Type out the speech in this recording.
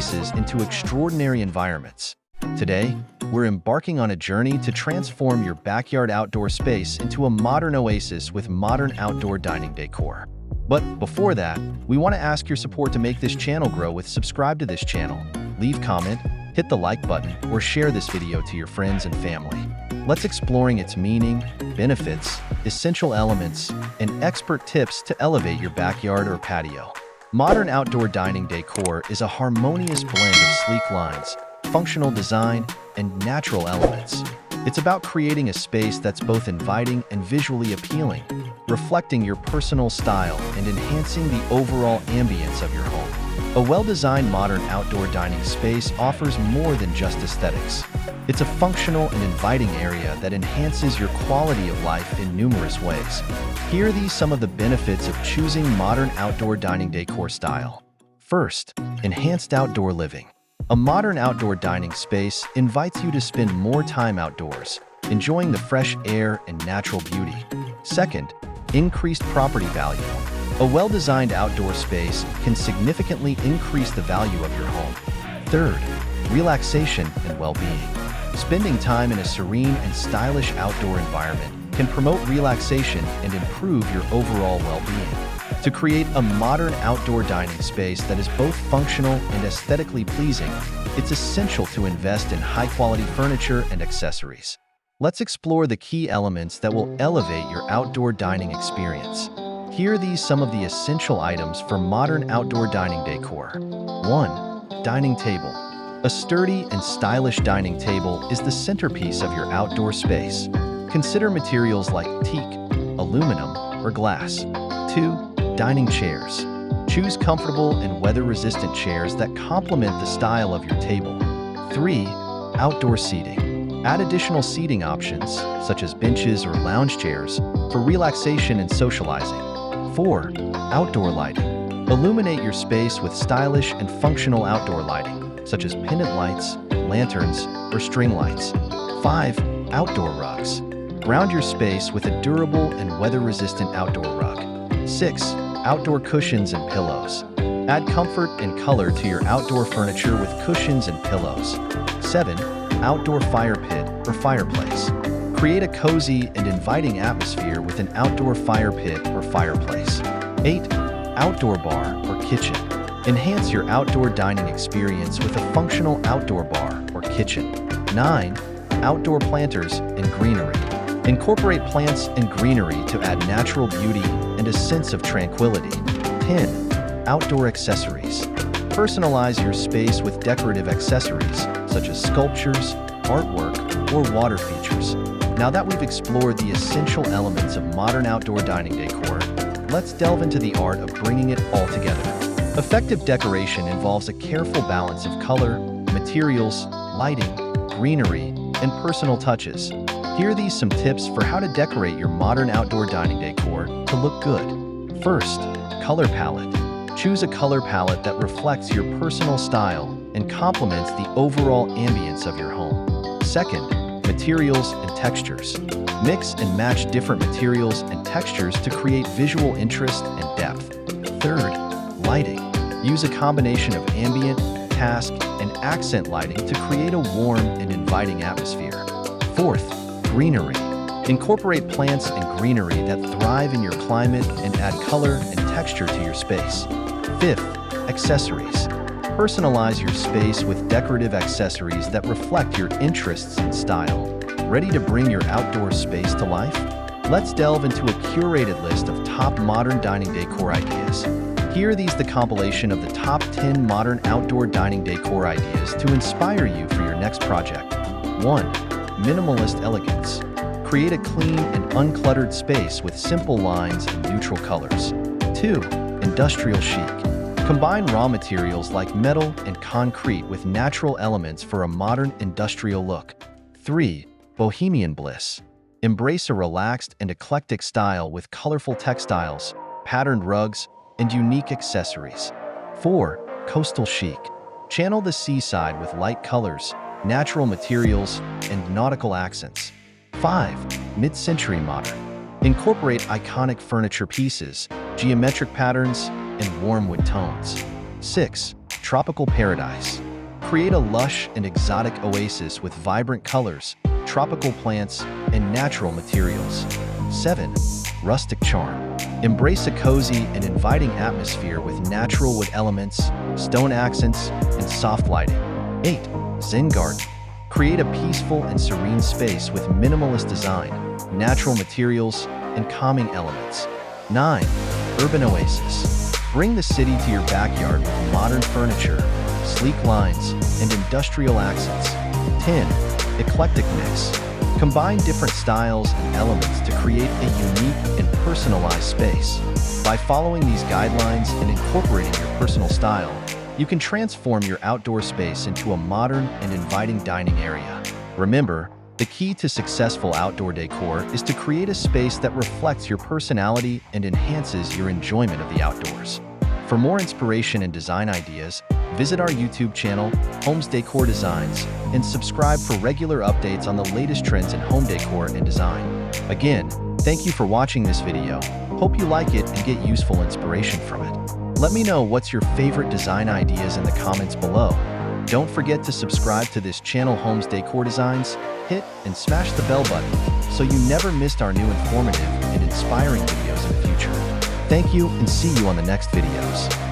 spaces into extraordinary environments. Today, we're embarking on a journey to transform your backyard outdoor space into a modern oasis with modern outdoor dining decor. But before that, we want to ask your support to make this channel grow with subscribe to this channel, leave comment, hit the like button, or share this video to your friends and family. Let's exploring its meaning, benefits, essential elements, and expert tips to elevate your backyard or patio. Modern outdoor dining decor is a harmonious blend of sleek lines, functional design, and natural elements. It's about creating a space that's both inviting and visually appealing, reflecting your personal style and enhancing the overall ambience of your home. A well-designed modern outdoor dining space offers more than just aesthetics. It's a functional and inviting area that enhances your quality of life in numerous ways. Here are some of the benefits of choosing modern outdoor dining decor style. First, enhanced outdoor living. A modern outdoor dining space invites you to spend more time outdoors, enjoying the fresh air and natural beauty. Second, increased property value. A well-designed outdoor space can significantly increase the value of your home. Third, relaxation and well-being. Spending time in a serene and stylish outdoor environment can promote relaxation and improve your overall well-being. To create a modern outdoor dining space that is both functional and aesthetically pleasing, it's essential to invest in high-quality furniture and accessories. Let's explore the key elements that will elevate your outdoor dining experience. Here are some of the essential items for modern outdoor dining decor. 1. Dining table. A sturdy and stylish dining table is the centerpiece of your outdoor space. Consider materials like teak, aluminum, or glass. 2. Dining chairs. Choose comfortable and weather-resistant chairs that complement the style of your table. 3. Outdoor seating. Add additional seating options, such as benches or lounge chairs, for relaxation and socializing. 4. Outdoor lighting. Illuminate your space with stylish and functional outdoor lighting, such as pendant lights, lanterns, or string lights. 5. Outdoor rugs. Ground your space with a durable and weather-resistant outdoor rug. 6. Outdoor cushions and pillows. Add comfort and color to your outdoor furniture with cushions and pillows. 7. Outdoor fire pit or fireplace. Create a cozy and inviting atmosphere with an outdoor fire pit or fireplace. 8. Outdoor bar or kitchen. Enhance your outdoor dining experience with a functional outdoor bar or kitchen. 9. Outdoor planters and greenery. Incorporate plants and greenery to add natural beauty and a sense of tranquility. 10. Outdoor accessories. Personalize your space with decorative accessories, such as sculptures, artwork, or water features. Now that we've explored the essential elements of modern outdoor dining decor, let's delve into the art of bringing it all together. Effective decoration involves a careful balance of color, materials, lighting, greenery, and personal touches. Here are some tips for how to decorate your modern outdoor dining decor to look good. First, color palette. Choose a color palette that reflects your personal style and complements the overall ambience of your home. Second, materials and textures. Mix and match different materials and textures to create visual interest and depth. Third, lighting. Use a combination of ambient, task, and accent lighting to create a warm and inviting atmosphere. Fourth, greenery. Incorporate plants and greenery that thrive in your climate and add color and texture to your space. Fifth, accessories. Personalize your space with decorative accessories that reflect your interests and style. Ready to bring your outdoor space to life? Let's delve into a curated list of top modern dining decor ideas. Here are the compilation of the top 10 modern outdoor dining decor ideas to inspire you for your next project. 1. Minimalist elegance. Create a clean and uncluttered space with simple lines and neutral colors. 2. Industrial chic. Combine raw materials like metal and concrete with natural elements for a modern industrial look. 3. Bohemian bliss. Embrace a relaxed and eclectic style with colorful textiles, patterned rugs, and unique accessories. 4. Coastal chic. Channel the seaside with light colors, natural materials, and nautical accents. 5. Mid-century modern. Incorporate iconic furniture pieces, geometric patterns, and warm wood tones. 6. Tropical paradise. Create a lush and exotic oasis with vibrant colors, tropical plants, and natural materials. 7. Rustic charm. Embrace a cozy and inviting atmosphere with natural wood elements, stone accents, and soft lighting. 8. Zen garden. Create a peaceful and serene space with minimalist design, natural materials, and calming elements. 9. Urban oasis. Bring the city to your backyard with modern furniture, sleek lines, and industrial accents. 10. Eclectic mix. Combine different styles and elements to create a unique and personalized space. By following these guidelines and incorporating your personal style, you can transform your outdoor space into a modern and inviting dining area. Remember, the key to successful outdoor decor is to create a space that reflects your personality and enhances your enjoyment of the outdoors. For more inspiration and design ideas, visit our YouTube channel, Homes Decor Designs, and subscribe for regular updates on the latest trends in home decor and design. Again, thank you for watching this video. Hope you like it and get useful inspiration from it. Let me know what's your favorite design ideas in the comments below. Don't forget to subscribe to this channel, Homes Decor Designs, hit and smash the bell button so you never missed our new informative and inspiring videos in the future. Thank you and see you on the next videos.